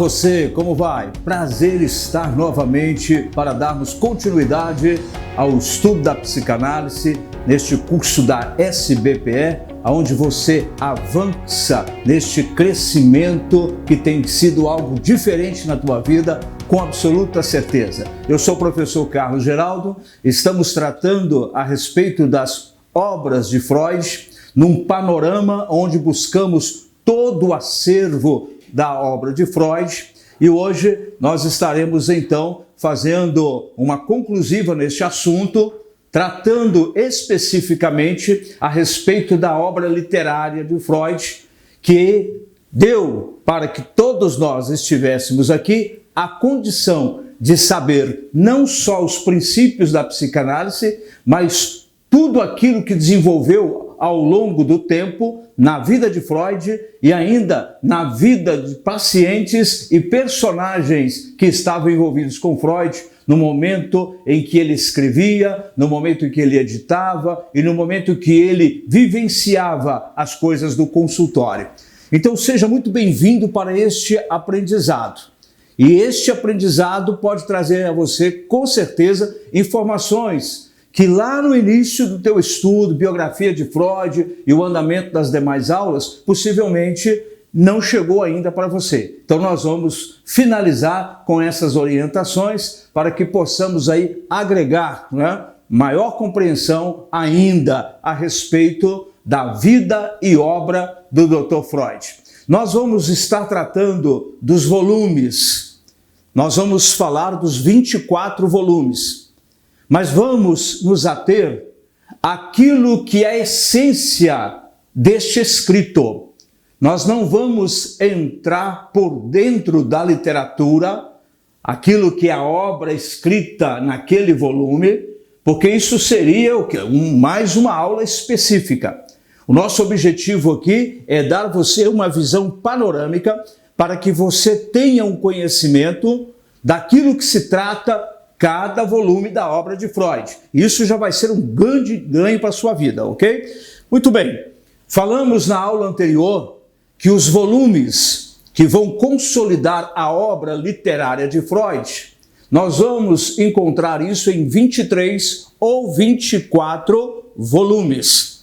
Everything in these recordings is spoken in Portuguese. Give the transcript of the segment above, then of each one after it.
você, como vai? Prazer estar novamente para darmos continuidade ao estudo da psicanálise neste curso da SBPE, onde você avança neste crescimento que tem sido algo diferente na tua vida, com absoluta certeza. Eu sou o professor Carlos Geraldo, estamos tratando a respeito das obras de Freud, num panorama onde buscamos todo o acervo da obra de Freud, e hoje nós estaremos então fazendo uma conclusiva neste assunto, tratando especificamente a respeito da obra literária de Freud, que deu para que todos nós estivéssemos aqui a condição de saber não só os princípios da psicanálise, mas tudo aquilo que desenvolveu ao longo do tempo na vida de Freud e ainda na vida de pacientes e personagens que estavam envolvidos com Freud no momento em que ele escrevia, no momento em que ele editava e no momento em que ele vivenciava as coisas do consultório. Então seja muito bem-vindo para este aprendizado. E este aprendizado pode trazer a você, com certeza, informações que lá no início do teu estudo, biografia de Freud e o andamento das demais aulas, possivelmente não chegou ainda para você. Então nós vamos finalizar com essas orientações para que possamos aí agregar, maior compreensão ainda a respeito da vida e obra do Dr. Freud. Nós vamos estar tratando dos volumes, nós vamos falar dos 24 volumes. Mas vamos nos ater àquilo que é a essência deste escrito. Nós não vamos entrar por dentro da literatura, aquilo que é a obra escrita naquele volume, porque isso seria o quê? Mais uma aula específica. O nosso objetivo aqui é dar a você uma visão panorâmica para que você tenha um conhecimento daquilo que se trata cada volume da obra de Freud. Isso já vai ser um grande ganho para a sua vida, ok? Muito bem. Falamos na aula anterior que os volumes que vão consolidar a obra literária de Freud, nós vamos encontrar isso em 23 ou 24 volumes.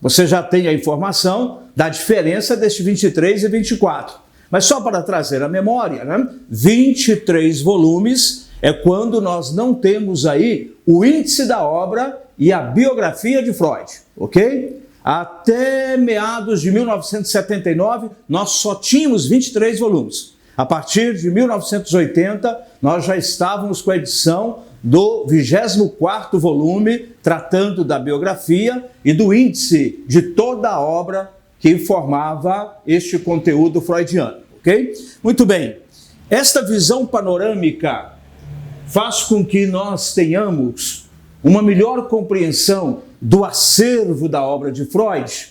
Você já tem a informação da diferença destes 23 e 24. Mas só para trazer a memória, 23 volumes é quando nós não temos aí o índice da obra e a biografia de Freud, ok? Até meados de 1979, nós só tínhamos 23 volumes. A partir de 1980, nós já estávamos com a edição do 24º volume, tratando da biografia e do índice de toda a obra que formava este conteúdo freudiano, ok? Muito bem. Esta visão panorâmica faz com que nós tenhamos uma melhor compreensão do acervo da obra de Freud,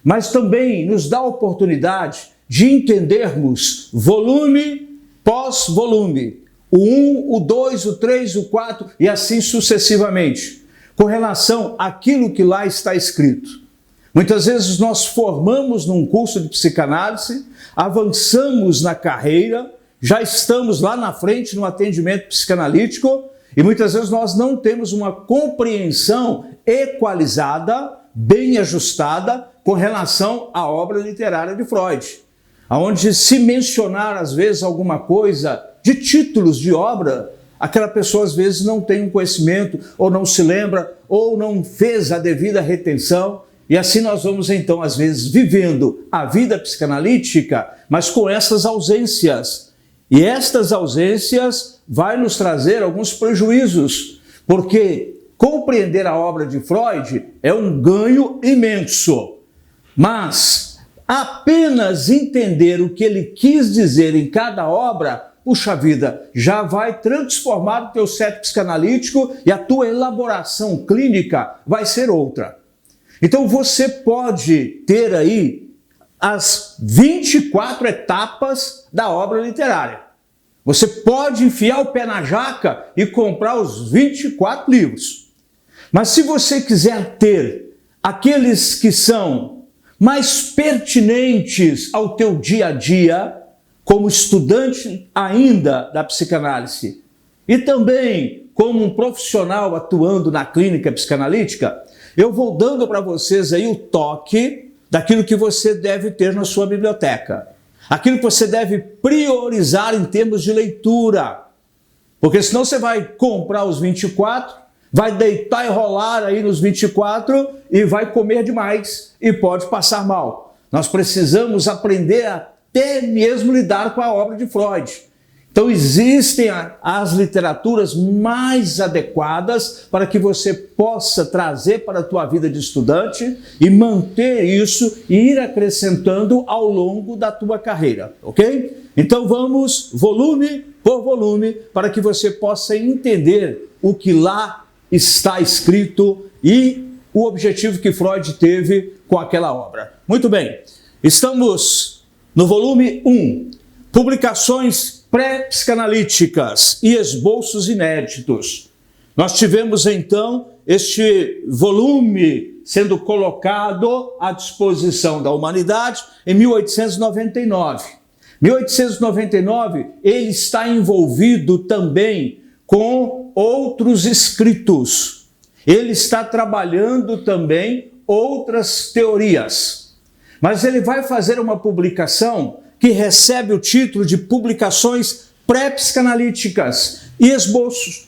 mas também nos dá a oportunidade de entendermos volume pós-volume, o 1, o 2, o 3, o 4 e assim sucessivamente, com relação àquilo que lá está escrito. Muitas vezes nós formamos num curso de psicanálise, avançamos na carreira, já estamos lá na frente no atendimento psicanalítico e muitas vezes nós não temos uma compreensão equalizada, bem ajustada com relação à obra literária de Freud, onde se mencionar às vezes alguma coisa de títulos de obra, aquela pessoa às vezes não tem um conhecimento ou não se lembra ou não fez a devida retenção. E assim nós vamos então às vezes vivendo a vida psicanalítica, mas com essas ausências. E estas ausências vai nos trazer alguns prejuízos, porque compreender a obra de Freud é um ganho imenso. Mas apenas entender o que ele quis dizer em cada obra, puxa vida, já vai transformar o teu cérebro psicanalítico e a tua elaboração clínica vai ser outra. Então você pode ter aí as 24 etapas da obra literária. Você pode enfiar o pé na jaca e comprar os 24 livros. Mas se você quiser ter aqueles que são mais pertinentes ao teu dia a dia, como estudante ainda da psicanálise e também como um profissional atuando na clínica psicanalítica, eu vou dando para vocês aí o toque daquilo que você deve ter na sua biblioteca. Aquilo que você deve priorizar em termos de leitura. Porque senão você vai comprar os 24, vai deitar e rolar aí nos 24 e vai comer demais e pode passar mal. Nós precisamos aprender até mesmo lidar com a obra de Freud. Então existem as literaturas mais adequadas para que você possa trazer para a tua vida de estudante e manter isso e ir acrescentando ao longo da tua carreira, ok? Então vamos volume por volume para que você possa entender o que lá está escrito e o objetivo que Freud teve com aquela obra. Muito bem, estamos no volume 1, Publicações pré-psicanalíticas e esboços inéditos. Nós tivemos então este volume sendo colocado à disposição da humanidade em 1899. 1899, ele está envolvido também com outros escritos. Ele está trabalhando também outras teorias. Mas ele vai fazer uma publicação que recebe o título de Publicações pré-psicanalíticas e esboços.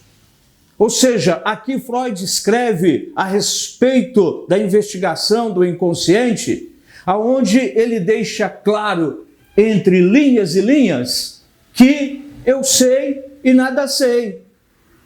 Ou seja, aqui Freud escreve a respeito da investigação do inconsciente, aonde ele deixa claro, entre linhas e linhas, que eu sei e nada sei,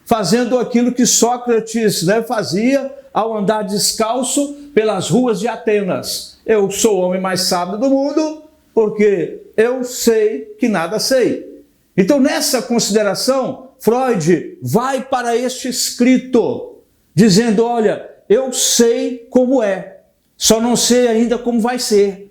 fazendo aquilo que Sócrates fazia ao andar descalço pelas ruas de Atenas. Eu sou o homem mais sábio do mundo, porque eu sei que nada sei. Então, nessa consideração, Freud vai para este escrito, dizendo, olha, eu sei como é, só não sei ainda como vai ser.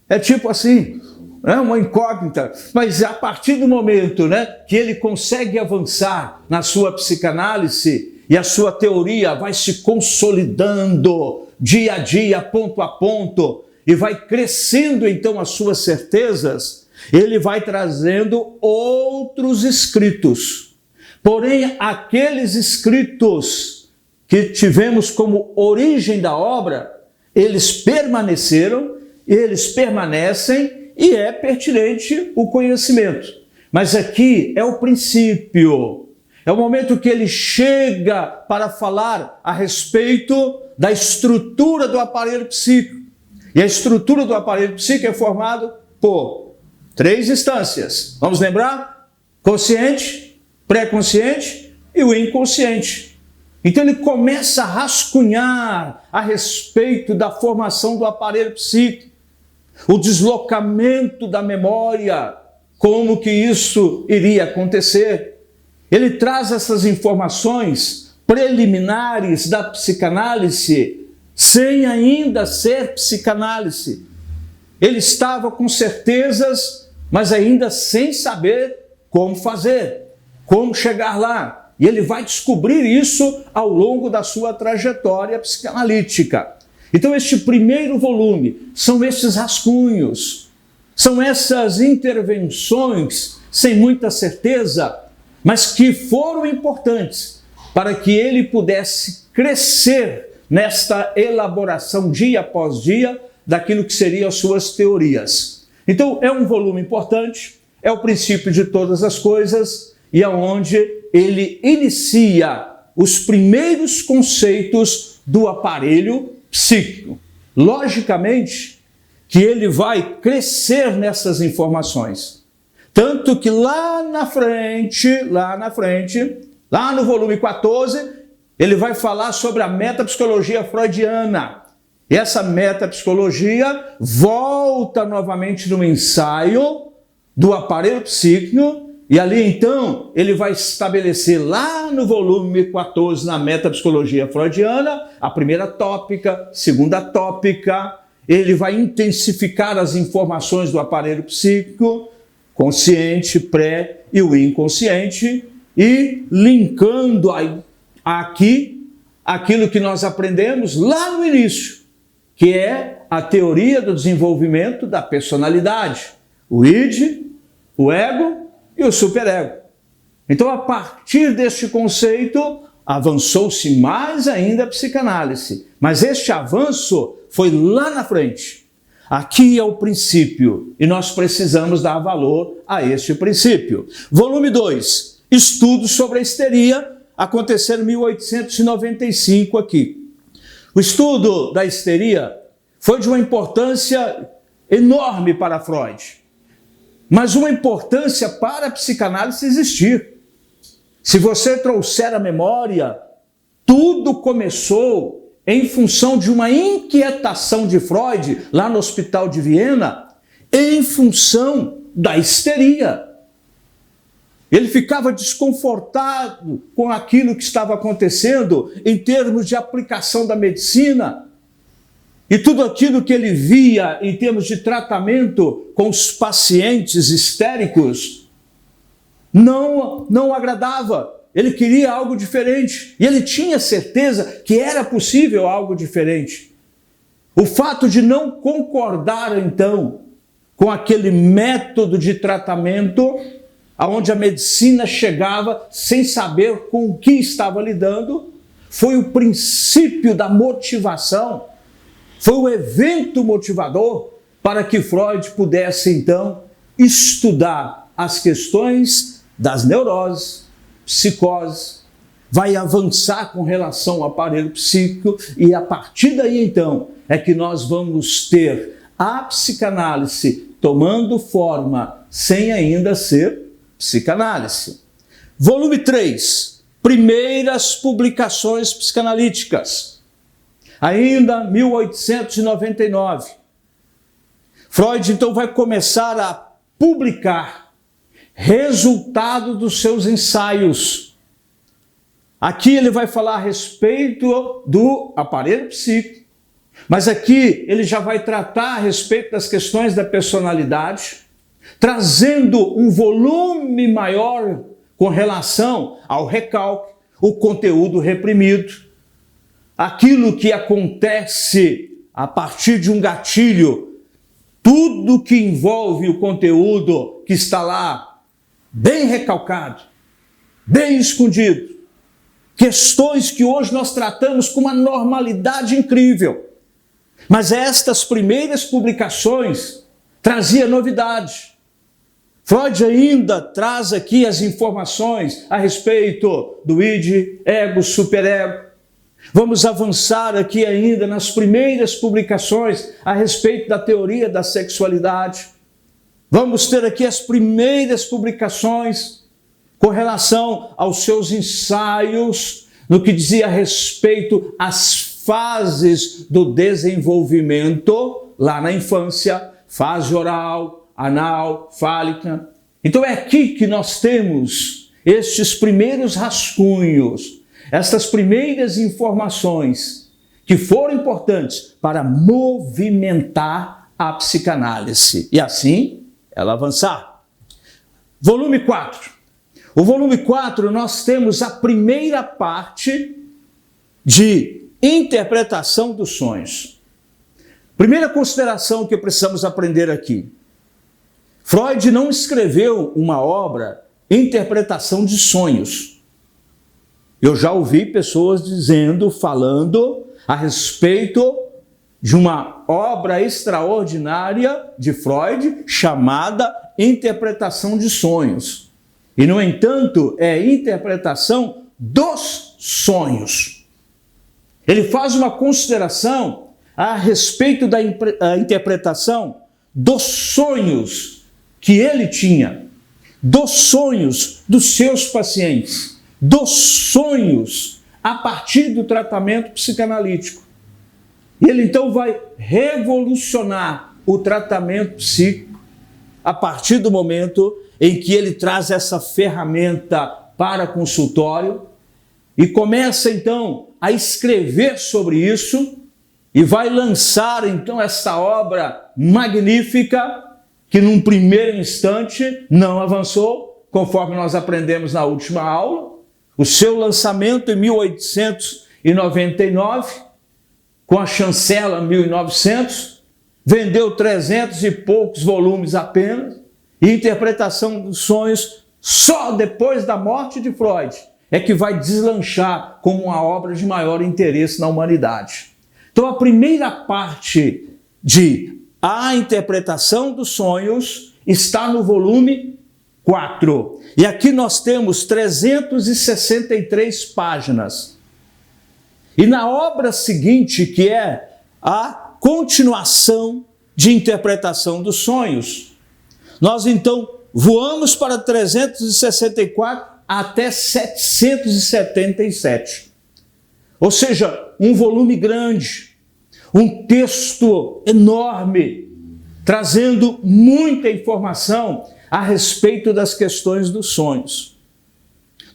É tipo assim, uma incógnita, mas a partir do momento que ele consegue avançar na sua psicanálise e a sua teoria vai se consolidando dia a dia, ponto a ponto, e vai crescendo então as suas certezas, ele vai trazendo outros escritos. Porém, aqueles escritos que tivemos como origem da obra, eles permaneceram, eles permanecem e é pertinente o conhecimento. Mas aqui é o princípio, é o momento que ele chega para falar a respeito da estrutura do aparelho psíquico. E a estrutura do aparelho psíquico é formada por 3 instâncias. Vamos lembrar? Consciente, pré-consciente e o inconsciente. Então ele começa a rascunhar a respeito da formação do aparelho psíquico, o deslocamento da memória, como que isso iria acontecer. Ele traz essas informações preliminares da psicanálise sem ainda ser psicanálise. Ele estava com certezas, mas ainda sem saber como fazer, como chegar lá. E ele vai descobrir isso ao longo da sua trajetória psicanalítica. Então, este primeiro volume são esses rascunhos, são essas intervenções sem muita certeza, mas que foram importantes para que ele pudesse crescer nesta elaboração dia após dia daquilo que seriam as suas teorias. Então, é um volume importante, é o princípio de todas as coisas e é onde ele inicia os primeiros conceitos do aparelho psíquico. Logicamente que ele vai crescer nessas informações. Tanto que lá na frente, lá no volume 14, ele vai falar sobre a metapsicologia freudiana. E essa metapsicologia volta novamente no ensaio do aparelho psíquico, e ali então ele vai estabelecer lá no volume 14, na metapsicologia freudiana, a primeira tópica, segunda tópica, ele vai intensificar as informações do aparelho psíquico, consciente, pré e o inconsciente, e linkando aqui aquilo que nós aprendemos lá no início, que é a teoria do desenvolvimento da personalidade, o id, o ego e o superego. Então, a partir deste conceito, avançou-se mais ainda a psicanálise. Mas este avanço foi lá na frente. Aqui é o princípio e nós precisamos dar valor a este princípio. Volume 2, Estudos sobre a histeria, aconteceu em 1895 aqui. O estudo da histeria foi de uma importância enorme para Freud, mas uma importância para a psicanálise existir. Se você trouxer a memória, tudo começou em função de uma inquietação de Freud, lá no Hospital de Viena, em função da histeria. Ele ficava desconfortado com aquilo que estava acontecendo em termos de aplicação da medicina. E tudo aquilo que ele via em termos de tratamento com os pacientes histéricos não agradava. Ele queria algo diferente. E ele tinha certeza que era possível algo diferente. O fato de não concordar, então, com aquele método de tratamento aonde a medicina chegava sem saber com o que estava lidando, foi o princípio da motivação, foi o evento motivador para que Freud pudesse, então, estudar as questões das neuroses, psicoses, vai avançar com relação ao aparelho psíquico e a partir daí, então, é que nós vamos ter a psicanálise tomando forma sem ainda ser psicanálise. Volume 3, Primeiras publicações psicanalíticas. Ainda 1899. Freud, então, vai começar a publicar resultado dos seus ensaios. Aqui ele vai falar a respeito do aparelho psíquico, mas aqui ele já vai tratar a respeito das questões da personalidade, trazendo um volume maior com relação ao recalque, o conteúdo reprimido, aquilo que acontece a partir de um gatilho, tudo que envolve o conteúdo que está lá, bem recalcado, bem escondido, questões que hoje nós tratamos com uma normalidade incrível. Mas estas primeiras publicações traziam novidade. Freud ainda traz aqui as informações a respeito do id, ego, superego. Vamos avançar aqui ainda nas primeiras publicações a respeito da teoria da sexualidade. Vamos ter aqui as primeiras publicações com relação aos seus ensaios no que dizia a respeito às fases do desenvolvimento lá na infância, fase oral, anal, fálica. Então é aqui que nós temos estes primeiros rascunhos, estas primeiras informações que foram importantes para movimentar a psicanálise e assim ela avançar. Volume 4. O volume 4 nós temos a primeira parte de interpretação dos sonhos. Primeira consideração que precisamos aprender aqui. Freud não escreveu uma obra interpretação de sonhos. Eu já ouvi pessoas falando a respeito de uma obra extraordinária de Freud chamada interpretação de sonhos. E, no entanto, é interpretação dos sonhos. Ele faz uma consideração a respeito da interpretação dos sonhos que ele tinha, dos sonhos dos seus pacientes, dos sonhos a partir do tratamento psicanalítico. E ele então vai revolucionar o tratamento psíquico a partir do momento em que ele traz essa ferramenta para consultório e começa então a escrever sobre isso e vai lançar então essa obra magnífica que num primeiro instante não avançou, conforme nós aprendemos na última aula. O seu lançamento em 1899, com a chancela 1900, vendeu 300 e poucos volumes apenas, E interpretação dos sonhos, só depois da morte de Freud, é que vai deslanchar como uma obra de maior interesse na humanidade. Então, a primeira parte de A Interpretação dos Sonhos está no volume 4. E aqui nós temos 363 páginas. E na obra seguinte, que é a continuação de Interpretação dos Sonhos, nós então voamos para 364 até 777. Ou seja, um volume grande, um texto enorme, trazendo muita informação a respeito das questões dos sonhos.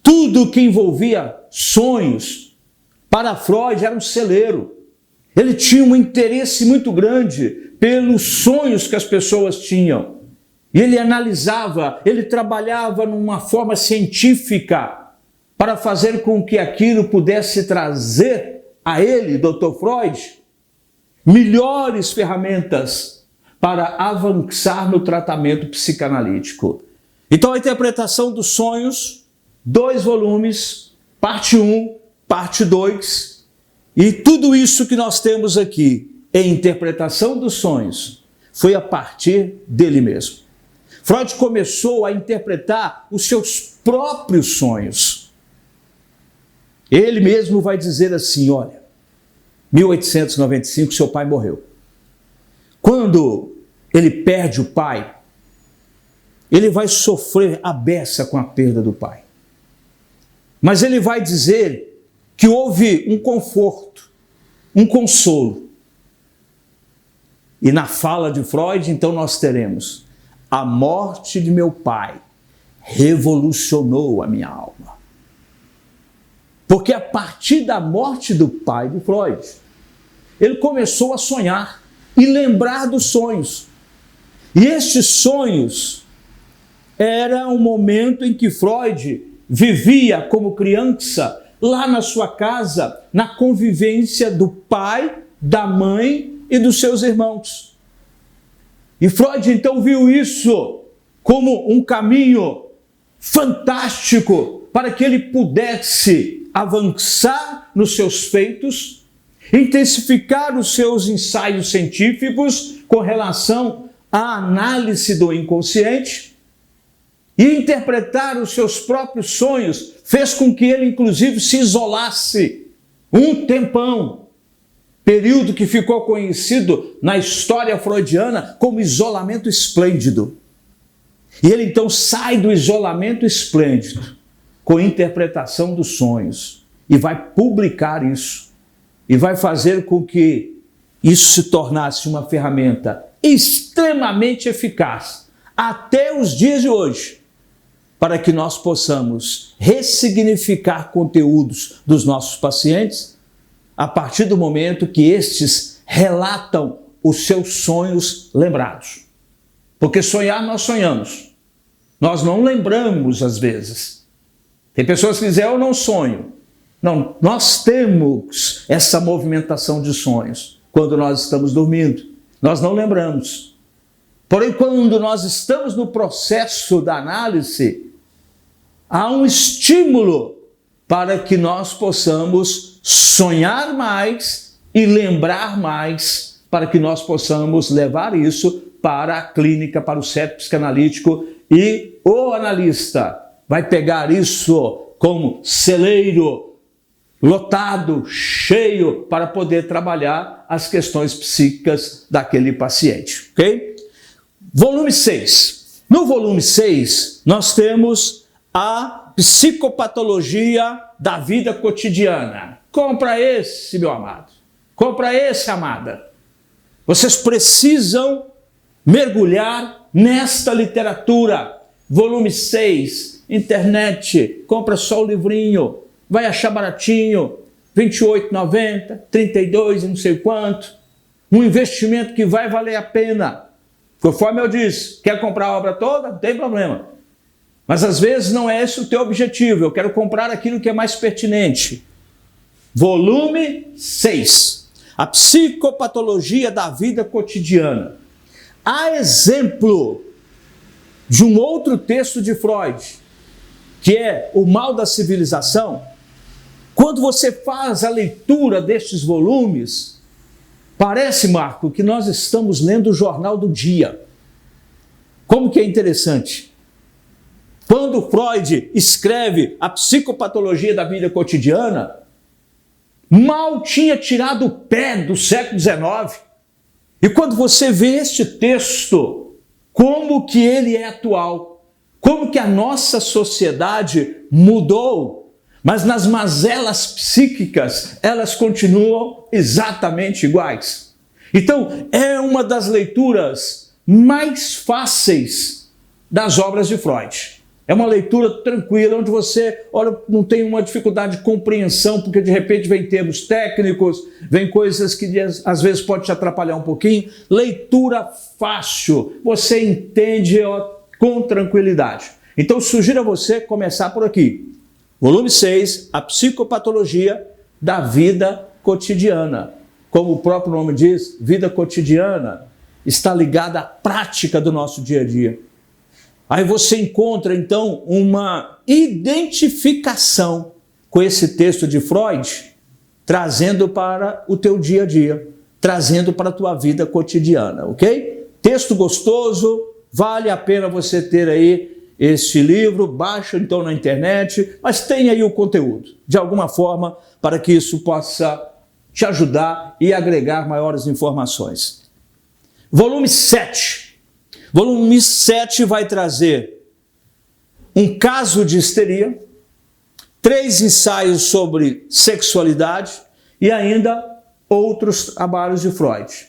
Tudo que envolvia sonhos, para Freud, era um celeiro. Ele tinha um interesse muito grande pelos sonhos que as pessoas tinham. E ele analisava, ele trabalhava numa forma científica para fazer com que aquilo pudesse trazer a ele, Dr. Freud, melhores ferramentas para avançar no tratamento psicanalítico. Então, a Interpretação dos Sonhos, 2 volumes, parte 1, parte 2, e tudo isso que nós temos aqui em Interpretação dos Sonhos foi a partir dele mesmo. Freud começou a interpretar os seus próprios sonhos. Ele mesmo vai dizer assim, olha, 1895 seu pai morreu. Quando ele perde o pai, ele vai sofrer a beça com a perda do pai. Mas ele vai dizer que houve um conforto, um consolo. E na fala de Freud, então, nós teremos: a morte de meu pai revolucionou a minha alma. Porque a partir da morte do pai de Freud, ele começou a sonhar e lembrar dos sonhos. E estes sonhos era um momento em que Freud vivia como criança lá na sua casa, na convivência do pai, da mãe e dos seus irmãos. E Freud então viu isso como um caminho fantástico para que ele pudesse avançar nos seus feitos, intensificar os seus ensaios científicos com relação à análise do inconsciente e interpretar os seus próprios sonhos, fez com que ele inclusive se isolasse um tempão, período que ficou conhecido na história freudiana como isolamento esplêndido. E ele então sai do isolamento esplêndido com interpretação dos sonhos e vai publicar isso e vai fazer com que isso se tornasse uma ferramenta extremamente eficaz até os dias de hoje, para que nós possamos ressignificar conteúdos dos nossos pacientes a partir do momento que estes relatam os seus sonhos lembrados. Porque sonhar nós sonhamos, nós não lembramos às vezes. Tem pessoas que dizem, eu não sonho. Não, nós temos essa movimentação de sonhos quando nós estamos dormindo. Nós não lembramos. Porém, quando nós estamos no processo da análise, há um estímulo para que nós possamos sonhar mais e lembrar mais, para que nós possamos levar isso para a clínica, para o centro psicanalítico, e o analista vai pegar isso como celeiro lotado, cheio, para poder trabalhar as questões psíquicas daquele paciente, ok? Volume 6. No volume 6, nós temos a psicopatologia da vida cotidiana. Compra esse, meu amado. Compra esse, amada. Vocês precisam mergulhar nesta literatura. Volume 6, internet, compra só o livrinho, vai achar baratinho, R$ 28,90, R$ 32 e não sei quanto. Um investimento que vai valer a pena. Conforme eu disse, quer comprar a obra toda? Não tem problema. Mas às vezes não é esse o teu objetivo, eu quero comprar aquilo que é mais pertinente. Volume 6, a psicopatologia da vida cotidiana. A exemplo de um outro texto de Freud, que é O Mal da Civilização, quando você faz a leitura destes volumes, parece, Marco, que nós estamos lendo o Jornal do Dia. Como que é interessante. Quando Freud escreve a psicopatologia da vida cotidiana, mal tinha tirado o pé do século XIX. E quando você vê este texto, como que ele é atual, como que a nossa sociedade mudou, mas nas mazelas psíquicas, elas continuam exatamente iguais. Então, é uma das leituras mais fáceis das obras de Freud. É uma leitura tranquila, onde você não tem uma dificuldade de compreensão, porque de repente vem termos técnicos, vem coisas que às vezes pode te atrapalhar um pouquinho. Leitura fácil, você entende com tranquilidade. Então, sugiro a você começar por aqui. Volume 6, A Psicopatologia da Vida Cotidiana. Como o próprio nome diz, vida cotidiana está ligada à prática do nosso dia a dia. Aí você encontra, então, uma identificação com esse texto de Freud, trazendo para o teu dia a dia, trazendo para a tua vida cotidiana, ok? Texto gostoso, vale a pena você ter aí este livro, baixa então na internet, mas tem aí o conteúdo, de alguma forma, para que isso possa te ajudar e agregar maiores informações. Volume 7. Volume 7 vai trazer um caso de histeria, 3 ensaios sobre sexualidade e ainda outros trabalhos de Freud.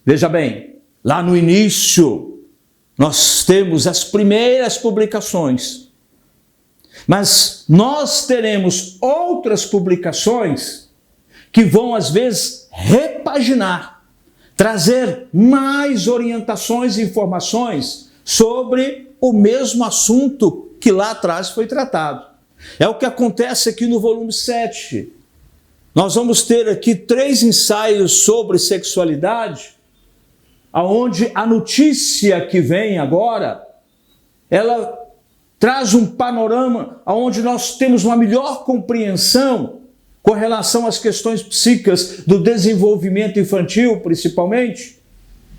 Veja bem, lá no início nós temos as primeiras publicações, mas nós teremos outras publicações que vão às vezes repaginar, trazer mais orientações e informações sobre o mesmo assunto que lá atrás foi tratado. É o que acontece aqui no volume 7. Nós vamos ter aqui 3 ensaios sobre sexualidade, aonde a notícia que vem agora, ela traz um panorama aonde nós temos uma melhor compreensão com relação às questões psíquicas do desenvolvimento infantil, principalmente,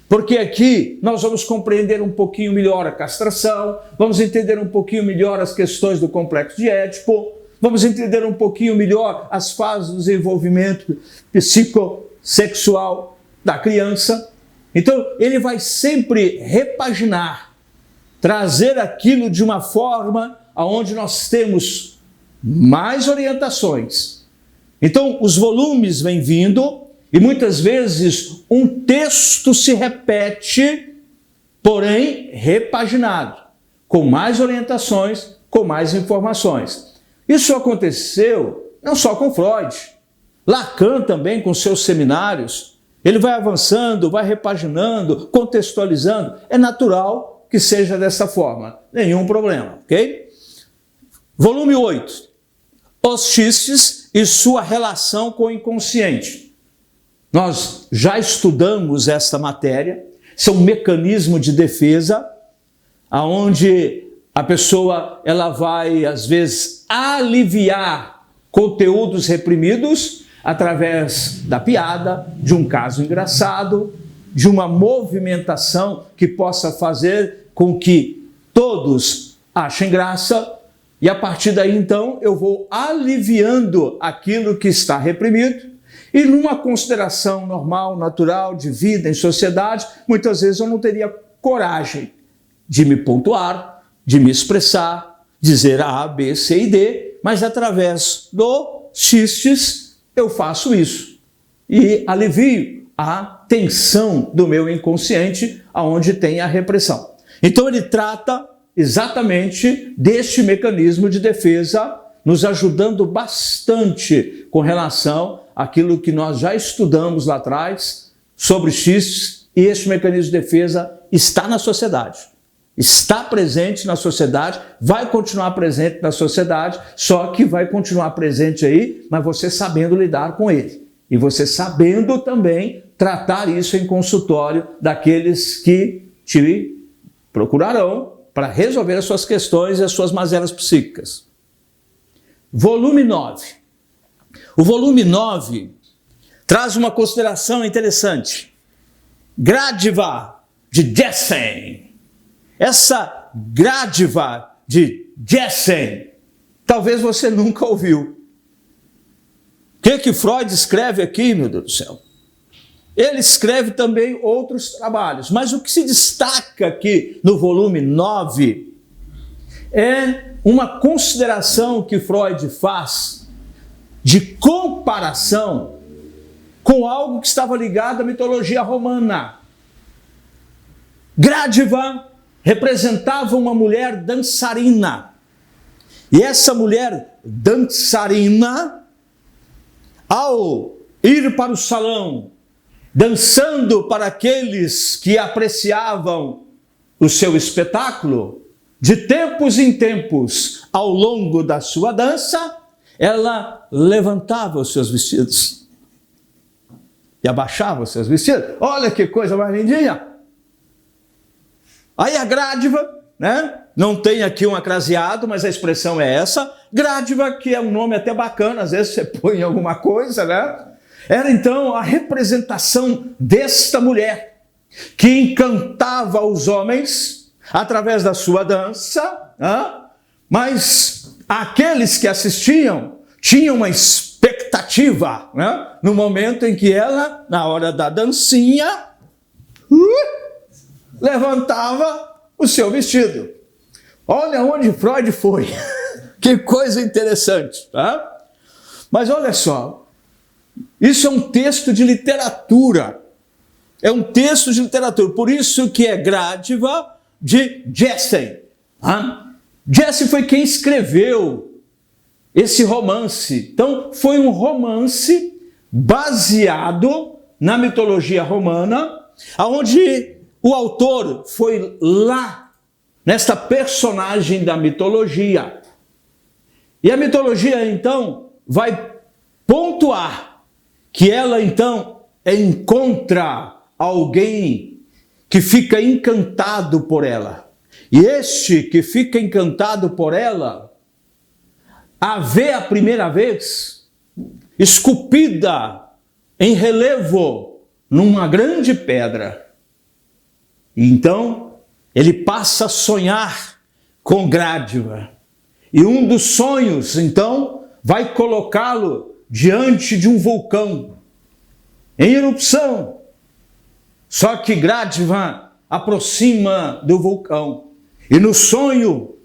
porque aqui nós vamos compreender um pouquinho melhor a castração, vamos entender um pouquinho melhor as questões do complexo de Édipo, vamos entender um pouquinho melhor as fases do desenvolvimento psicossexual da criança. Então, ele vai sempre repaginar, trazer aquilo de uma forma onde nós temos mais orientações. Então, os volumes vêm vindo e muitas vezes um texto se repete, porém repaginado, com mais orientações, com mais informações. Isso aconteceu não só com Freud, Lacan também com seus seminários. Ele vai avançando, vai repaginando, contextualizando. É natural que seja dessa forma. Nenhum problema, ok? Volume 8. Os xistes e sua relação com o inconsciente. Nós já estudamos esta matéria. Isso é um mecanismo de defesa, onde a pessoa ela vai, às vezes, aliviar conteúdos reprimidos através da piada, de um caso engraçado, de uma movimentação que possa fazer com que todos achem graça, e a partir daí, então, eu vou aliviando aquilo que está reprimido, e numa consideração normal, natural, de vida em sociedade, muitas vezes eu não teria coragem de me pontuar, de me expressar, dizer A, B, C e D, mas através do xistes, eu faço isso e alivio a tensão do meu inconsciente, aonde tem a repressão. Então ele trata exatamente deste mecanismo de defesa, nos ajudando bastante com relação àquilo que nós já estudamos lá atrás sobre xistes, e este mecanismo de defesa está na sociedade. Está presente na sociedade, vai continuar presente na sociedade, só que vai continuar presente aí, mas você sabendo lidar com ele. E você sabendo também tratar isso em consultório daqueles que te procurarão para resolver as suas questões e as suas mazelas psíquicas. Volume 9. O volume 9 traz uma consideração interessante. Gradiva de Jessen. Essa Gradiva de Jessen, talvez você nunca ouviu. O que Freud escreve aqui, meu Deus do céu? Ele escreve também outros trabalhos, mas o que se destaca aqui no volume 9 é uma consideração que Freud faz de comparação com algo que estava ligado à mitologia romana. Gradiva representava uma mulher dançarina. E essa mulher dançarina, ao ir para o salão, dançando para aqueles que apreciavam o seu espetáculo, de tempos em tempos, ao longo da sua dança, ela levantava os seus vestidos e abaixava os seus vestidos. Olha que coisa mais lindinha! Aí a Gradiva, né? Não tem aqui um acraseado, mas a expressão é essa. Gradiva, que é um nome até bacana, às vezes você põe alguma coisa, né? Era então a representação desta mulher que encantava os homens através da sua dança, mas aqueles que assistiam tinham uma expectativa, né? No momento em que ela, na hora da dancinha, levantava o seu vestido. Olha onde Freud foi. Que coisa interessante, tá? Mas olha só, isso é um texto de literatura. É um texto de literatura. Por isso que é Gradiva de Jessen. Jessen foi quem escreveu esse romance. Então, foi um romance baseado na mitologia romana, onde o autor foi lá, nesta personagem da mitologia. E a mitologia, então, vai pontuar que ela, então, encontra alguém que fica encantado por ela. E este que fica encantado por ela, a vê a primeira vez, esculpida em relevo numa grande pedra. E então, ele passa a sonhar com Gradiva. E um dos sonhos, então, vai colocá-lo diante de um vulcão em erupção. Só que Gradiva aproxima do vulcão. E no sonho,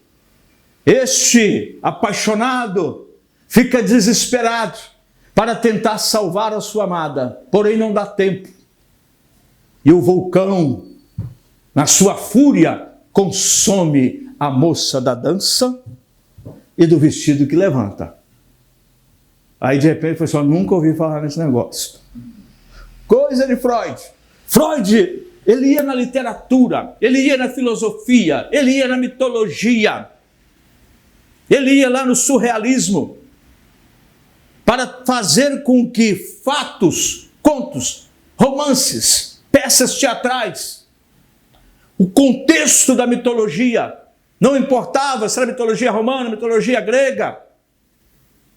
este apaixonado fica desesperado para tentar salvar a sua amada. Porém, não dá tempo. E o vulcão, na sua fúria, consome a moça da dança e do vestido que levanta. Aí, de repente, foi só, nunca ouvi falar nesse negócio. Coisa de Freud. Freud, ele ia na literatura, ele ia na filosofia, ele ia na mitologia, ele ia lá no surrealismo, para fazer com que fatos, contos, romances, peças teatrais, o contexto da mitologia, não importava se era mitologia romana, mitologia grega,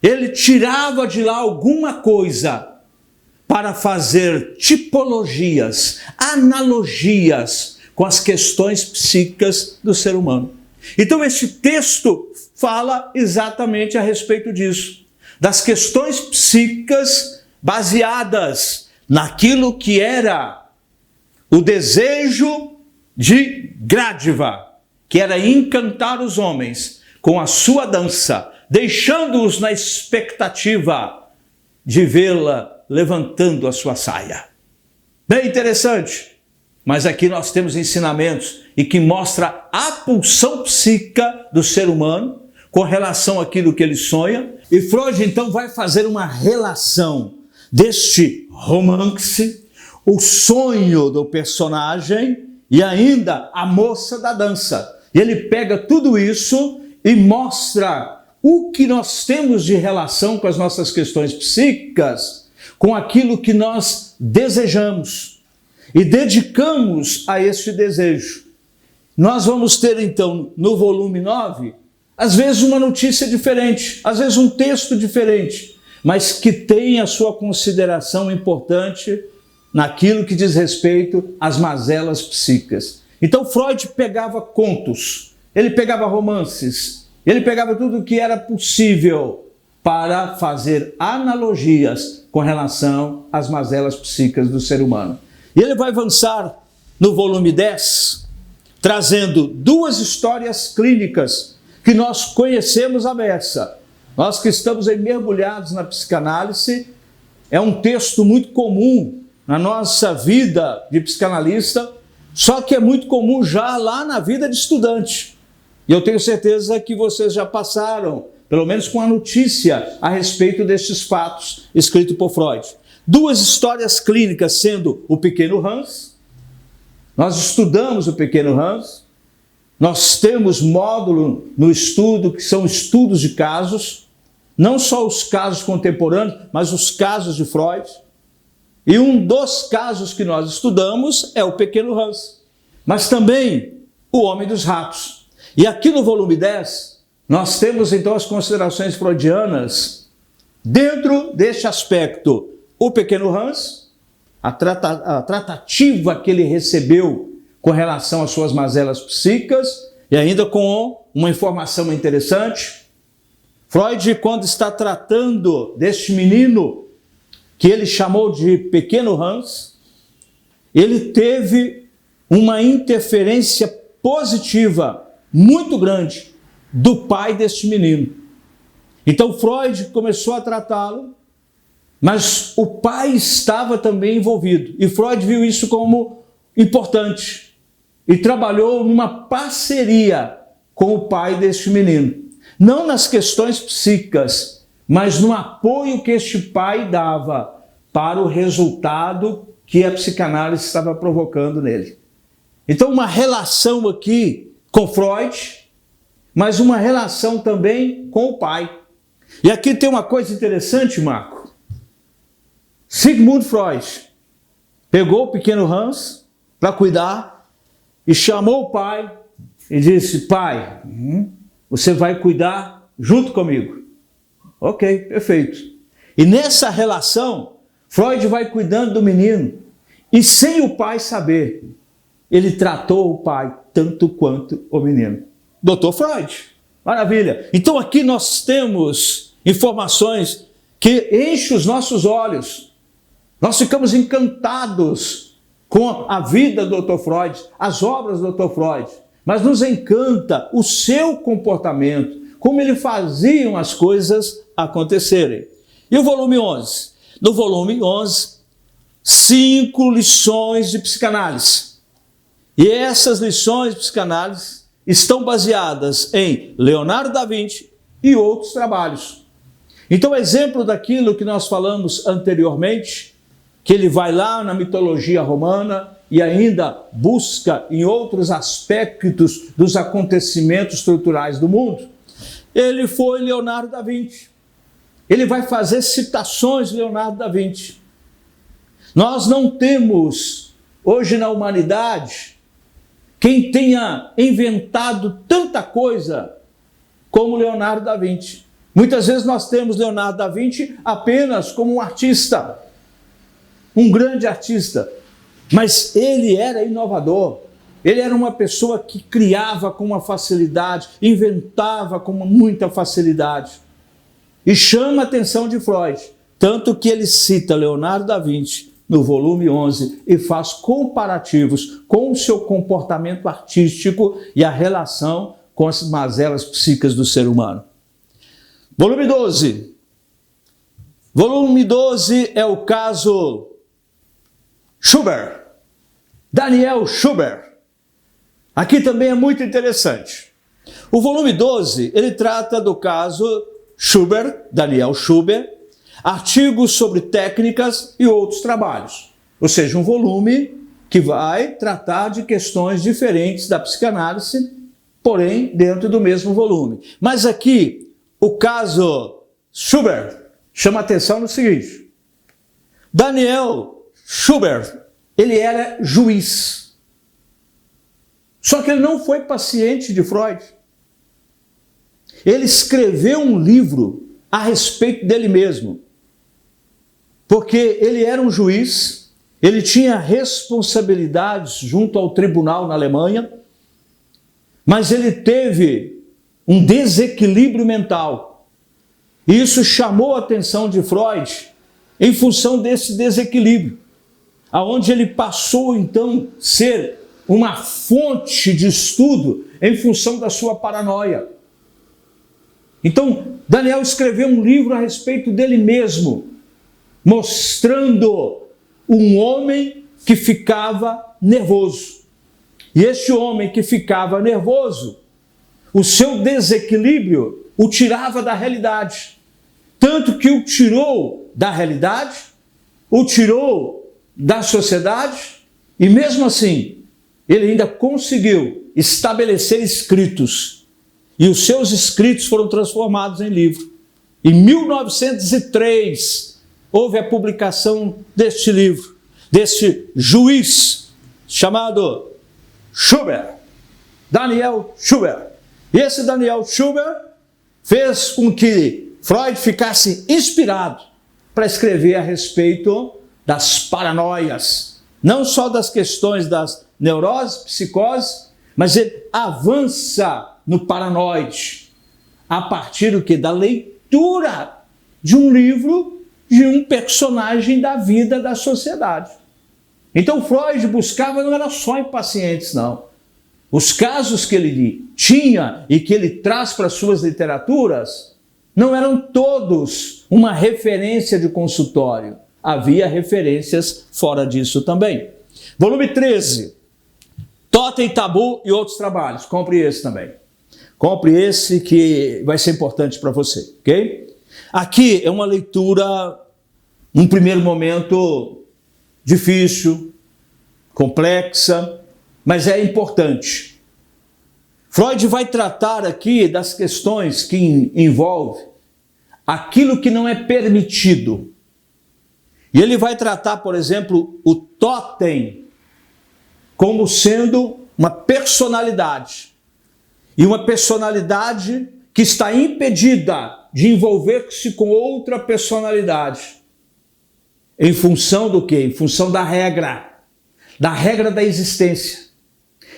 ele tirava de lá alguma coisa para fazer tipologias, analogias com as questões psíquicas do ser humano. Então este texto fala exatamente a respeito disso, das questões psíquicas baseadas naquilo que era o desejo de Gradiva, que era encantar os homens com a sua dança, deixando-os na expectativa de vê-la levantando a sua saia. Bem interessante, mas aqui nós temos ensinamentos e que mostra a pulsão psíquica do ser humano com relação àquilo que ele sonha. E Freud então vai fazer uma relação deste romance, o sonho do personagem e ainda a moça da dança. E ele pega tudo isso e mostra o que nós temos de relação com as nossas questões psíquicas, com aquilo que nós desejamos e dedicamos a este desejo. nós vamos ter então no volume 9, às vezes uma notícia diferente, às vezes um texto diferente, mas que tem a sua consideração importante naquilo que diz respeito às mazelas psíquicas. Então Freud pegava contos, ele pegava romances, ele pegava tudo o que era possível para fazer analogias com relação às mazelas psíquicas do ser humano. E ele vai avançar no volume 10, trazendo duas histórias clínicas que nós conhecemos à beça. Nós que estamos aí mergulhados na psicanálise, é um texto muito comum na nossa vida de psicanalista, só que é muito comum já lá na vida de estudante. E eu tenho certeza que vocês já passaram, pelo menos com a notícia a respeito destes fatos escritos por Freud. Duas histórias clínicas, sendo o Pequeno Hans. Nós estudamos o Pequeno Hans. Nós temos módulo no estudo, que são estudos de casos, não só os casos contemporâneos, mas os casos de Freud. E um dos casos que nós estudamos é o Pequeno Hans, mas também o Homem dos Ratos. E aqui no volume 10, nós temos então as considerações freudianas dentro deste aspecto. O Pequeno Hans, a tratativa que ele recebeu com relação às suas mazelas psíquicas, e ainda com uma informação interessante. Freud, quando está tratando deste menino, que ele chamou de Pequeno Hans, ele teve uma interferência positiva muito grande do pai deste menino. Então Freud começou a tratá-lo, mas o pai estava também envolvido. E Freud viu isso como importante e trabalhou numa parceria com o pai deste menino. Não nas questões psíquicas, mas no apoio que este pai dava para o resultado que a psicanálise estava provocando nele. Então, uma relação aqui com Freud, mas uma relação também com o pai. E aqui tem uma coisa interessante, Marco. Sigmund Freud pegou o Pequeno Hans para cuidar e chamou o pai e disse: pai, você vai cuidar junto comigo. Ok, perfeito. E nessa relação, Freud vai cuidando do menino e sem o pai saber, ele tratou o pai tanto quanto o menino. Dr. Freud, maravilha. Então aqui nós temos informações que enchem os nossos olhos. Nós ficamos encantados com a vida do Dr. Freud, as obras do Dr. Freud, mas nos encanta o seu comportamento, como ele fazia as coisas acontecerem. E o volume 11? No volume 11, 5 lições de psicanálise. E essas lições de psicanálise estão baseadas em Leonardo da Vinci e outros trabalhos. Então, exemplo daquilo que nós falamos anteriormente, que ele vai lá na mitologia romana e ainda busca em outros aspectos dos acontecimentos estruturais do mundo, ele foi Leonardo da Vinci. Ele vai fazer citações de Leonardo da Vinci. Nós não temos, hoje na humanidade, quem tenha inventado tanta coisa como Leonardo da Vinci. Muitas vezes nós temos Leonardo da Vinci apenas como um artista, um grande artista, mas ele era inovador. Ele era uma pessoa que criava com uma facilidade, inventava com muita facilidade. E chama a atenção de Freud, tanto que ele cita Leonardo da Vinci no volume 11 e faz comparativos com o seu comportamento artístico e a relação com as mazelas psíquicas do ser humano. Volume 12. Volume 12 é o caso Schubert, Daniel Schubert. Aqui também é muito interessante. O volume 12, ele trata do caso Schubert, Daniel Schubert, artigos sobre técnicas e outros trabalhos. Ou seja, um volume que vai tratar de questões diferentes da psicanálise, porém dentro do mesmo volume. Mas aqui, o caso Schubert chama atenção no seguinte: Daniel Schubert, ele era juiz. Só que ele não foi paciente de Freud. Ele escreveu um livro a respeito dele mesmo. Porque ele era um juiz, ele tinha responsabilidades junto ao tribunal na Alemanha, mas ele teve um desequilíbrio mental. E isso chamou a atenção de Freud em função desse desequilíbrio, aonde ele passou então a ser uma fonte de estudo em função da sua paranoia. Então, Daniel escreveu um livro a respeito dele mesmo, mostrando um homem que ficava nervoso. E este homem que ficava nervoso, o seu desequilíbrio o tirava da realidade. Tanto que o tirou da realidade, o tirou da sociedade, e mesmo assim, ele ainda conseguiu estabelecer escritos. E os seus escritos foram transformados em livro. Em 1903, houve a publicação deste livro, deste juiz chamado Schubert, Daniel Schubert. E esse Daniel Schubert fez com que Freud ficasse inspirado para escrever a respeito das paranoias, não só das questões das neuroses, psicoses, mas ele avança no paranoide a partir do que? Da leitura de um livro de um personagem da vida da sociedade. Então Freud buscava não era só em pacientes, não. Os casos que ele tinha e que ele traz para suas literaturas não eram todos uma referência de consultório. Havia referências fora disso também. Volume 13, Totem, Tabu e Outros Trabalhos. Compre esse também. Compre esse que vai ser importante para você, ok? Aqui é uma leitura, num primeiro momento, difícil, complexa, mas é importante. Freud vai tratar aqui das questões que envolvem aquilo que não é permitido. E ele vai tratar, por exemplo, o totem como sendo uma personalidade. E uma personalidade que está impedida de envolver-se com outra personalidade. Em função do quê? Em função da regra da existência.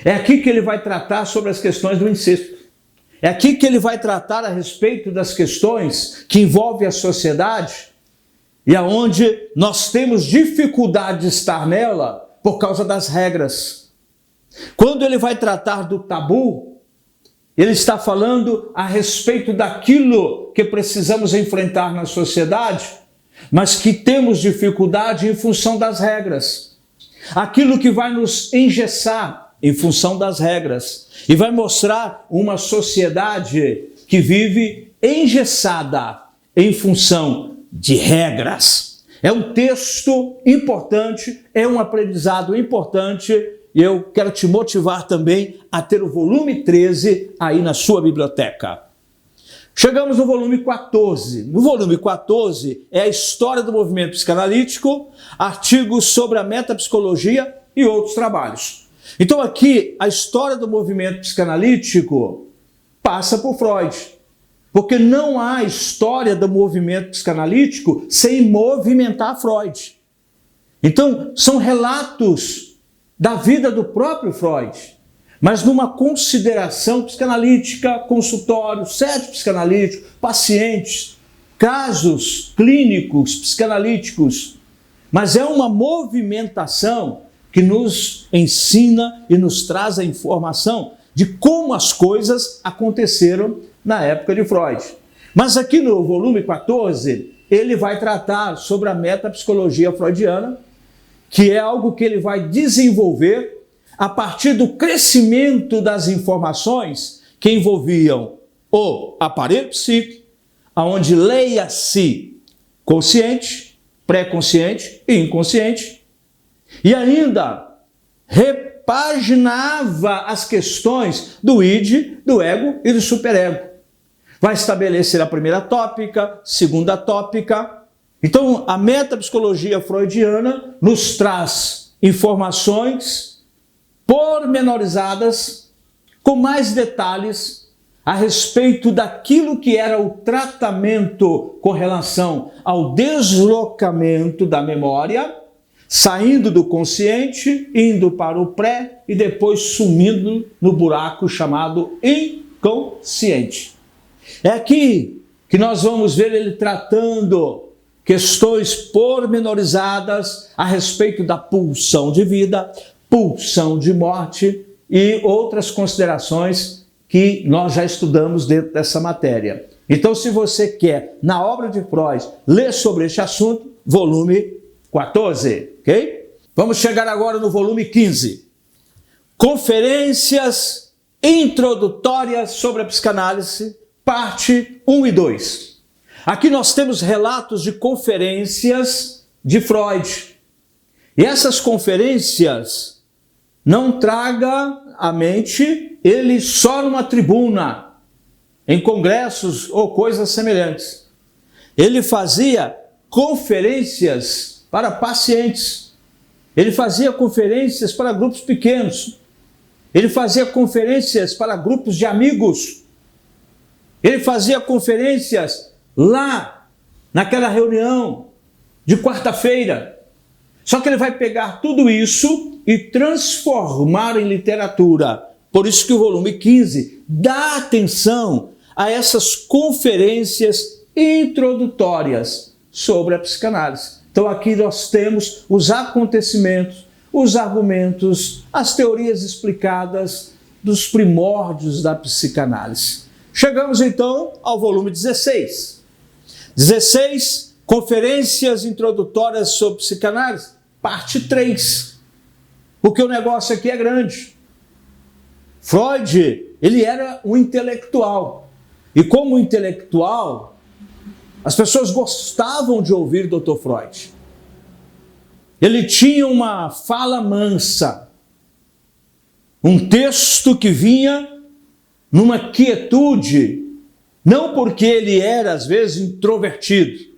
É aqui que ele vai tratar sobre as questões do incesto. É aqui que ele vai tratar a respeito das questões que envolvem a sociedade e aonde nós temos dificuldade de estar nela por causa das regras. Quando ele vai tratar do tabu, ele está falando a respeito daquilo que precisamos enfrentar na sociedade, mas que temos dificuldade em função das regras. Aquilo que vai nos engessar em função das regras e vai mostrar uma sociedade que vive engessada em função de regras. É um texto importante, é um aprendizado importante e eu quero te motivar também a ter o volume 13 aí na sua biblioteca. Chegamos no volume 14. No volume 14 é a história do movimento psicanalítico, artigos sobre a metapsicologia e outros trabalhos. Então aqui a história do movimento psicanalítico passa por Freud, porque não há história do movimento psicanalítico sem movimentar Freud. Então são relatos da vida do próprio Freud, mas numa consideração psicanalítica, consultório, sede psicanalítico, pacientes, casos clínicos psicanalíticos, mas é uma movimentação que nos ensina e nos traz a informação de como as coisas aconteceram na época de Freud. Mas aqui no volume 14, ele vai tratar sobre a metapsicologia freudiana, que é algo que ele vai desenvolver a partir do crescimento das informações que envolviam o aparelho psíquico, onde leia-se consciente, pré-consciente e inconsciente, e ainda repaginava as questões do id, do ego e do superego. Vai estabelecer a primeira tópica, segunda tópica. Então, a metapsicologia freudiana nos traz informações pormenorizadas, com mais detalhes a respeito daquilo que era o tratamento com relação ao deslocamento da memória, saindo do consciente, indo para o pré e depois sumindo no buraco chamado inconsciente. É aqui que nós vamos ver ele tratando questões pormenorizadas a respeito da pulsão de vida, pulsão de morte e outras considerações que nós já estudamos dentro dessa matéria. Então, se você quer, na obra de Freud, ler sobre este assunto, volume 14, ok? Vamos chegar agora no volume 15. Conferências introdutórias sobre a psicanálise, parte 1 e 2. Aqui nós temos relatos de conferências de Freud. E essas conferências não traga à mente ele só numa tribuna, em congressos ou coisas semelhantes. Ele fazia conferências para pacientes. Ele fazia conferências para grupos pequenos. Ele fazia conferências para grupos de amigos. Ele fazia conferências lá, naquela reunião de quarta-feira. Só que ele vai pegar tudo isso e transformar em literatura. Por isso que o volume 15 dá atenção a essas conferências introdutórias sobre a psicanálise. Então aqui nós temos os acontecimentos, os argumentos, as teorias explicadas dos primórdios da psicanálise. Chegamos então ao volume 16. 16, Conferências Introdutórias sobre Psicanálise, parte 3. Porque o negócio aqui é grande. Freud, ele era um intelectual. E como intelectual, as pessoas gostavam de ouvir Dr. Freud. Ele tinha uma fala mansa. Um texto que vinha numa quietude, não porque ele era, às vezes, introvertido,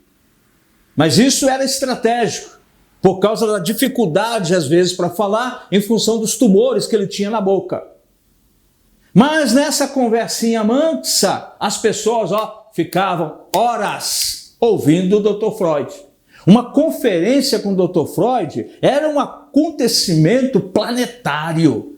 mas isso era estratégico, por causa da dificuldade, às vezes, para falar, em função dos tumores que ele tinha na boca. Mas nessa conversinha mansa, as pessoas ficavam horas ouvindo o Dr. Freud. Uma conferência com o Dr. Freud era um acontecimento planetário.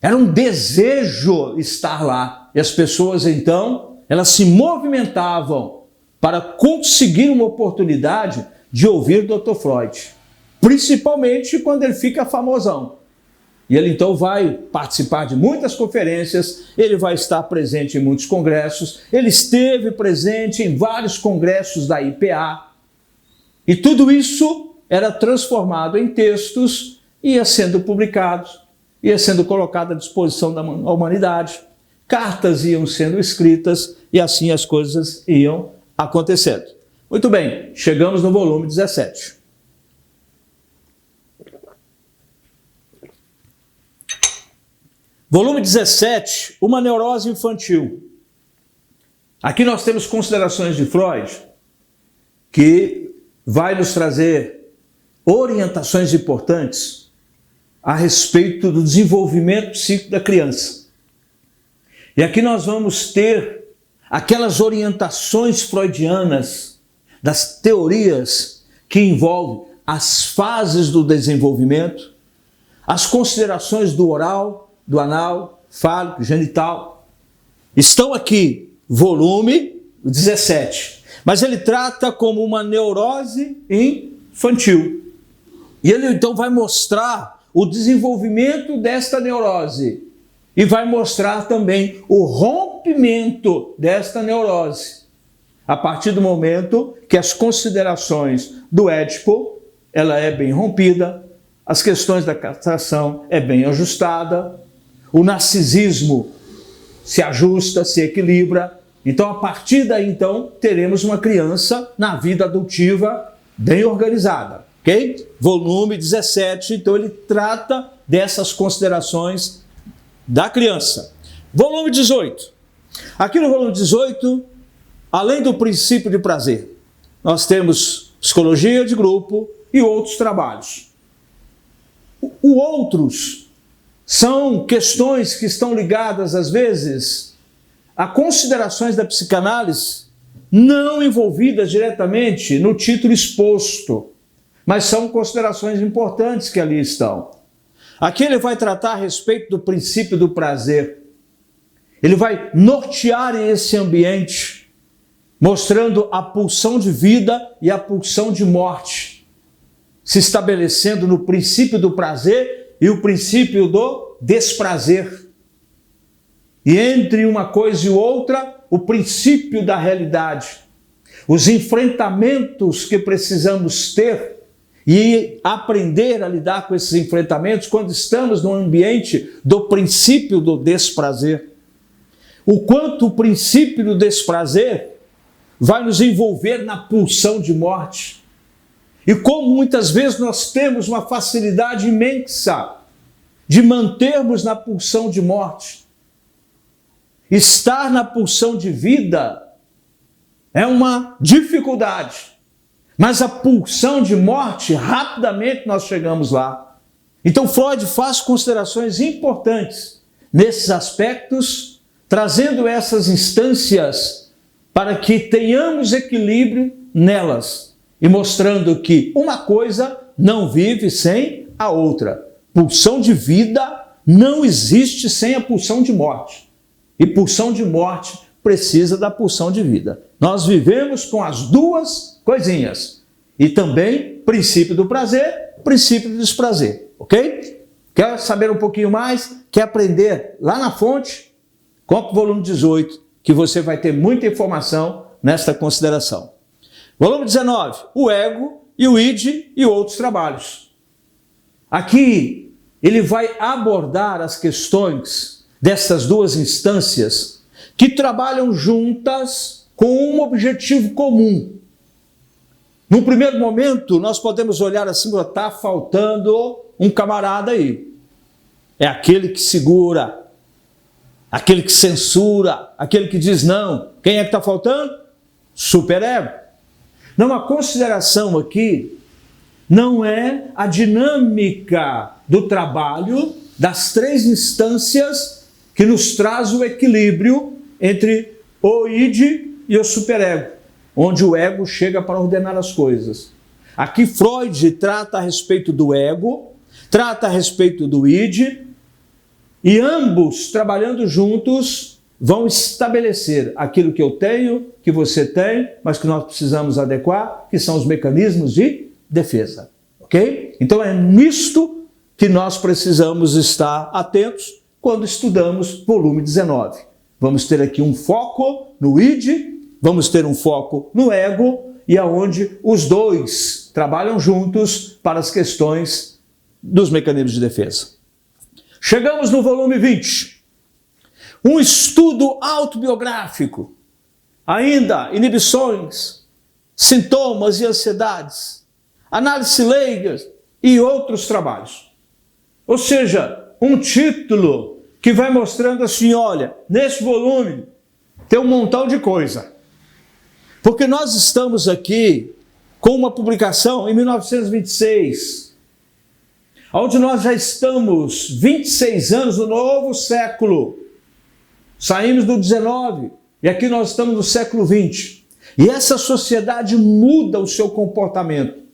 Era um desejo estar lá. E as pessoas, então, elas se movimentavam para conseguir uma oportunidade de ouvir Dr. Freud. Principalmente quando ele fica famosão. E ele, então, vai participar de muitas conferências, ele vai estar presente em muitos congressos, ele esteve presente em vários congressos da IPA. E tudo isso era transformado em textos, ia sendo publicado, ia sendo colocado à disposição da humanidade, cartas iam sendo escritas e assim as coisas iam acontecendo. Muito bem, chegamos no volume 17. Volume 17, uma neurose infantil. Aqui nós temos considerações de Freud que vai nos trazer orientações importantes a respeito do desenvolvimento psíquico da criança. E aqui nós vamos ter aquelas orientações freudianas das teorias que envolvem as fases do desenvolvimento, as considerações do oral, do anal, fálico, genital. Estão aqui, volume 17. Mas ele trata como uma neurose infantil. E ele então vai mostrar o desenvolvimento desta neurose. E vai mostrar também o rompimento desta neurose. A partir do momento que as considerações do Édipo, ela é bem rompida, as questões da castração é bem ajustada, o narcisismo se ajusta, se equilibra. Então, a partir daí, então, teremos uma criança na vida adultiva bem organizada, ok? Volume 17, então ele trata dessas considerações da criança. Volume 18. Aqui no volume 18, além do princípio de prazer, nós temos psicologia de grupo e outros trabalhos. O outros são questões que estão ligadas, às vezes, a considerações da psicanálise não envolvidas diretamente no título exposto, mas são considerações importantes que ali estão. Aqui ele vai tratar a respeito do princípio do prazer. Ele vai nortear esse ambiente, mostrando a pulsão de vida e a pulsão de morte, se estabelecendo no princípio do prazer e o princípio do desprazer. E entre uma coisa e outra, o princípio da realidade. Os enfrentamentos que precisamos ter e aprender a lidar com esses enfrentamentos quando estamos no ambiente do princípio do desprazer. O quanto o princípio do desprazer vai nos envolver na pulsão de morte. E como muitas vezes nós temos uma facilidade imensa de mantermos na pulsão de morte. Estar na pulsão de vida é uma dificuldade, mas a pulsão de morte, rapidamente nós chegamos lá. Então Freud faz considerações importantes nesses aspectos, trazendo essas instâncias para que tenhamos equilíbrio nelas e mostrando que uma coisa não vive sem a outra. Pulsão de vida não existe sem a pulsão de morte. E pulsão de morte precisa da pulsão de vida. Nós vivemos com as duas coisinhas. E também princípio do prazer, princípio do desprazer. Ok? Quer saber um pouquinho mais? Quer aprender lá na fonte? Compre o volume 18, que você vai ter muita informação nesta consideração. Volume 19, o ego e o id e outros trabalhos. Aqui ele vai abordar as questões dessas duas instâncias que trabalham juntas com um objetivo comum. Num primeiro momento, nós podemos olhar assim, está faltando um camarada aí. É aquele que segura, aquele que censura, aquele que diz não. Quem é que está faltando? Superego. Não, a consideração aqui não é a dinâmica do trabalho das três instâncias que nos traz o equilíbrio entre o id e o superego, onde o ego chega para ordenar as coisas. Aqui Freud trata a respeito do ego, trata a respeito do id, e ambos, trabalhando juntos, vão estabelecer aquilo que eu tenho, que você tem, mas que nós precisamos adequar, que são os mecanismos de defesa. Ok? Então é nisto que nós precisamos estar atentos quando estudamos volume 19. Vamos ter aqui um foco no id, vamos ter um foco no ego, e aonde os dois trabalham juntos para as questões dos mecanismos de defesa. Chegamos no volume 20. Um estudo autobiográfico. Ainda, inibições, sintomas e ansiedades, análise leiga e outros trabalhos. Ou seja, um título que vai mostrando assim, olha, nesse volume tem um montão de coisa. Porque nós estamos aqui com uma publicação em 1926, onde nós já estamos 26 anos no novo século. Saímos do 19 e aqui nós estamos no século 20. E essa sociedade muda o seu comportamento.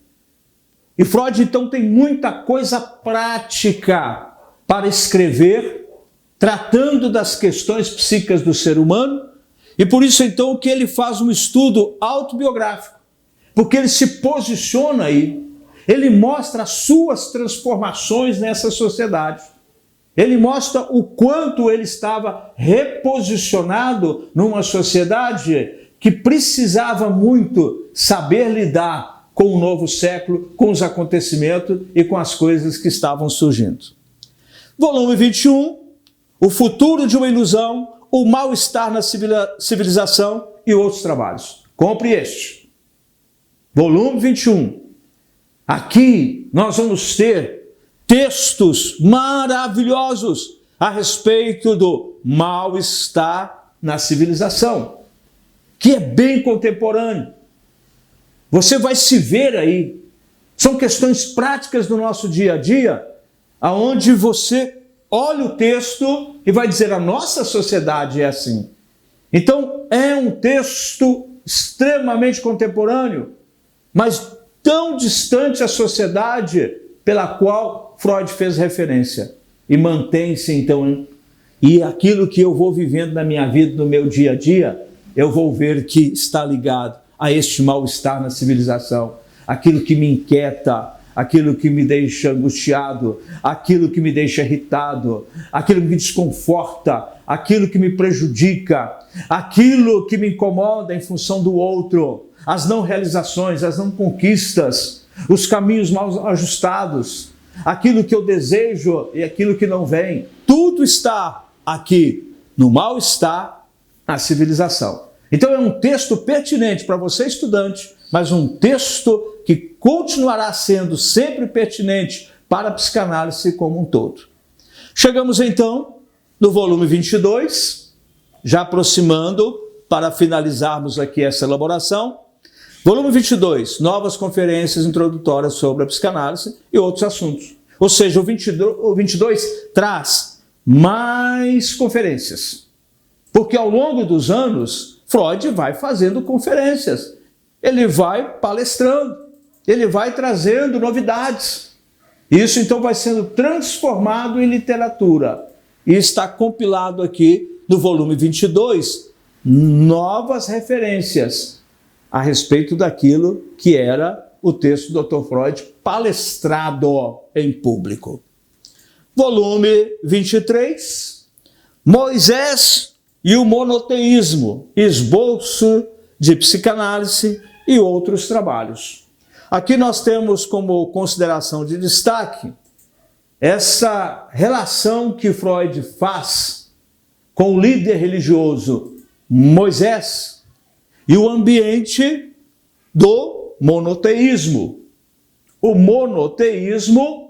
E Freud, então, tem muita coisa prática para escrever, tratando das questões psíquicas do ser humano, e por isso, então, que ele faz um estudo autobiográfico, porque ele se posiciona aí, ele mostra as suas transformações nessa sociedade. Ele mostra o quanto ele estava reposicionado numa sociedade que precisava muito saber lidar com o novo século, com os acontecimentos e com as coisas que estavam surgindo. Volume 21, o futuro de uma ilusão, o mal-estar na civilização e outros trabalhos. Compre este. Volume 21. Aqui nós vamos ter textos maravilhosos a respeito do mal-estar na civilização, que é bem contemporâneo. Você vai se ver aí. São questões práticas do nosso dia a dia, aonde você olha o texto e vai dizer: a nossa sociedade é assim. Então, é um texto extremamente contemporâneo, mas tão distante da sociedade pela qual Freud fez referência. E mantém-se, então, e aquilo que eu vou vivendo na minha vida, no meu dia a dia, eu vou ver que está ligado a este mal-estar na civilização, aquilo que me inquieta, aquilo que me deixa angustiado, aquilo que me deixa irritado, aquilo que me desconforta, aquilo que me prejudica, aquilo que me incomoda em função do outro, as não realizações, as não conquistas, os caminhos mal ajustados, aquilo que eu desejo e aquilo que não vem. Tudo está aqui no mal-estar na civilização. Então é um texto pertinente para você, estudante, mas um texto que continuará sendo sempre pertinente para a psicanálise como um todo. Chegamos então no volume 22, já aproximando para finalizarmos aqui essa elaboração. Volume 22, novas conferências introdutórias sobre a psicanálise e outros assuntos. Ou seja, o 22 traz mais conferências, porque ao longo dos anos, Freud vai fazendo conferências, ele vai palestrando, ele vai trazendo novidades. Isso então vai sendo transformado em literatura e está compilado aqui no volume 22 novas referências a respeito daquilo que era o texto do Dr. Freud palestrado em público. Volume 23, Moisés e o monoteísmo, esboço de psicanálise e outros trabalhos. Aqui nós temos como consideração de destaque essa relação que Freud faz com o líder religioso Moisés e o ambiente do monoteísmo. O monoteísmo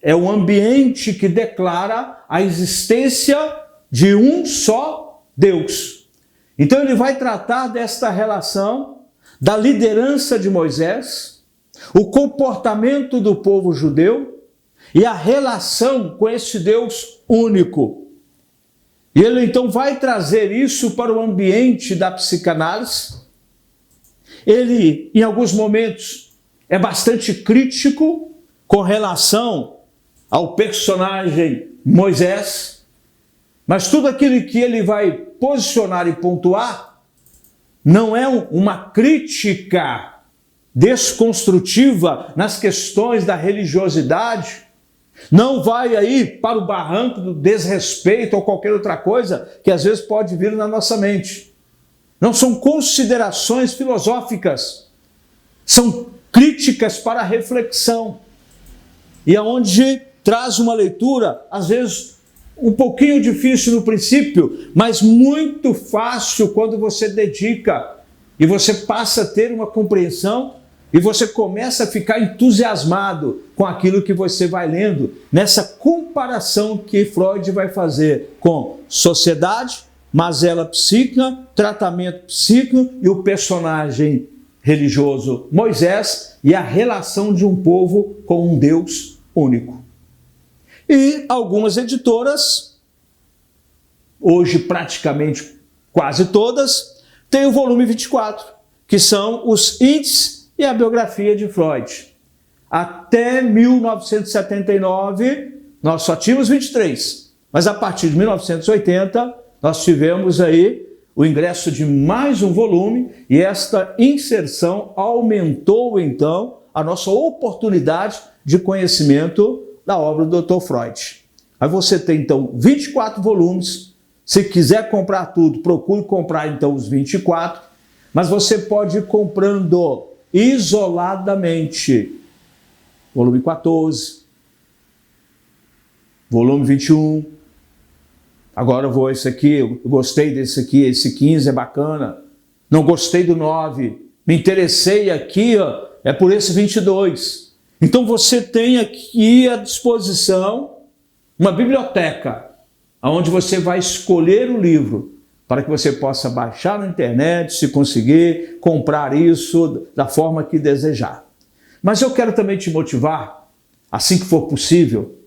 é um ambiente que declara a existência de um só Deus. Então ele vai tratar desta relação da liderança de Moisés, o comportamento do povo judeu e a relação com esse Deus único. E ele então vai trazer isso para o ambiente da psicanálise. Ele, em alguns momentos, é bastante crítico com relação ao personagem Moisés, mas tudo aquilo que ele vai posicionar e pontuar não é uma crítica desconstrutiva nas questões da religiosidade, não vai aí para o barranco do desrespeito ou qualquer outra coisa que às vezes pode vir na nossa mente. Não são considerações filosóficas, são críticas para a reflexão. E aonde traz uma leitura, às vezes, um pouquinho difícil no princípio, mas muito fácil quando você dedica e você passa a ter uma compreensão e você começa a ficar entusiasmado com aquilo que você vai lendo, nessa comparação que Freud vai fazer com sociedade, mazela psíquica, tratamento psíquico e o personagem religioso Moisés e a relação de um povo com um Deus único. E algumas editoras, hoje praticamente quase todas, têm o volume 24, que são os índices e a biografia de Freud. Até 1979, nós só tínhamos 23, mas a partir de 1980, nós tivemos aí o ingresso de mais um volume e esta inserção aumentou, então, a nossa oportunidade de conhecimento da obra do Dr. Freud. Aí você tem, então, 24 volumes. Se quiser comprar tudo, procure comprar, então, os 24. Mas você pode ir comprando isoladamente. Volume 14. Volume 21. Agora eu vou esse aqui, eu gostei desse aqui, esse 15 é bacana. Não gostei do 9. Me interessei aqui, ó, é por esse 22. Então você tem aqui à disposição uma biblioteca, onde você vai escolher o livro, para que você possa baixar na internet, se conseguir, comprar isso da forma que desejar. Mas eu quero também te motivar, assim que for possível,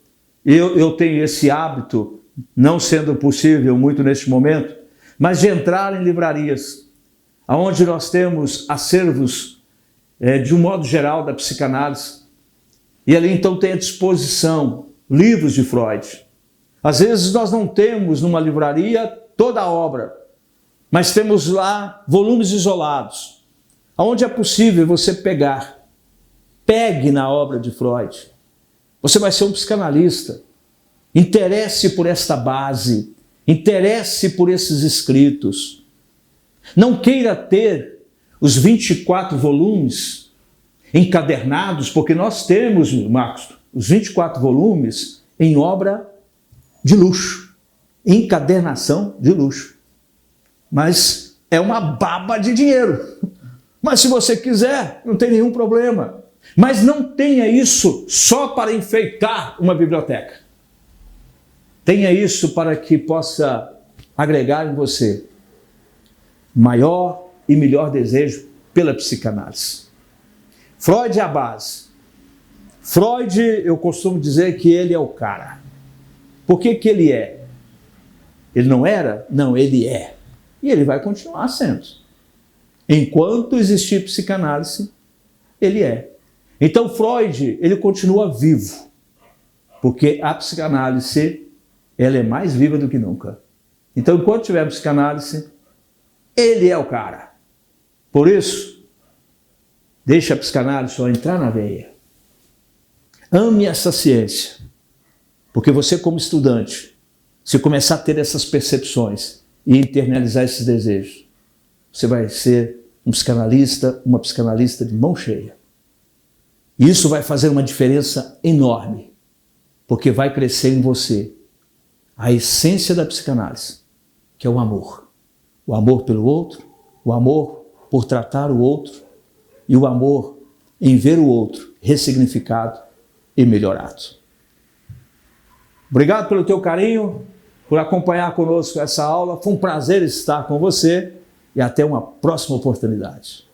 Eu tenho esse hábito, não sendo possível muito neste momento, mas de entrar em livrarias, onde nós temos acervos, de um modo geral, da psicanálise. E ali então tem à disposição livros de Freud. Às vezes nós não temos numa livraria toda a obra, mas temos lá volumes isolados, onde é possível você pegar. Pegue na obra de Freud. Você vai ser um psicanalista. Interesse por esta base, interesse por esses escritos. Não queira ter os 24 volumes encadernados, porque nós temos, Marcos, os 24 volumes em obra de luxo, encadernação de luxo. Mas é uma baba de dinheiro. Mas se você quiser, não tem nenhum problema. Mas não tenha isso só para enfeitar uma biblioteca. Tenha isso para que possa agregar em você maior e melhor desejo pela psicanálise. Freud é a base. Freud, eu costumo dizer que ele é o cara. Por que que ele é? Ele não era? Não, ele é. E ele vai continuar sendo. Enquanto existir psicanálise, ele é. Então Freud, ele continua vivo. Porque a psicanálise, ela é mais viva do que nunca. Então, enquanto tiver psicanálise, ele é o cara. Por isso, deixa a psicanálise só entrar na veia. Ame essa ciência. Porque você, como estudante, se começar a ter essas percepções e internalizar esses desejos, você vai ser um psicanalista, uma psicanalista de mão cheia. E isso vai fazer uma diferença enorme, porque vai crescer em você a essência da psicanálise, que é o amor. O amor pelo outro, o amor por tratar o outro e o amor em ver o outro ressignificado e melhorado. Obrigado pelo teu carinho, por acompanhar conosco essa aula. Foi um prazer estar com você e até uma próxima oportunidade.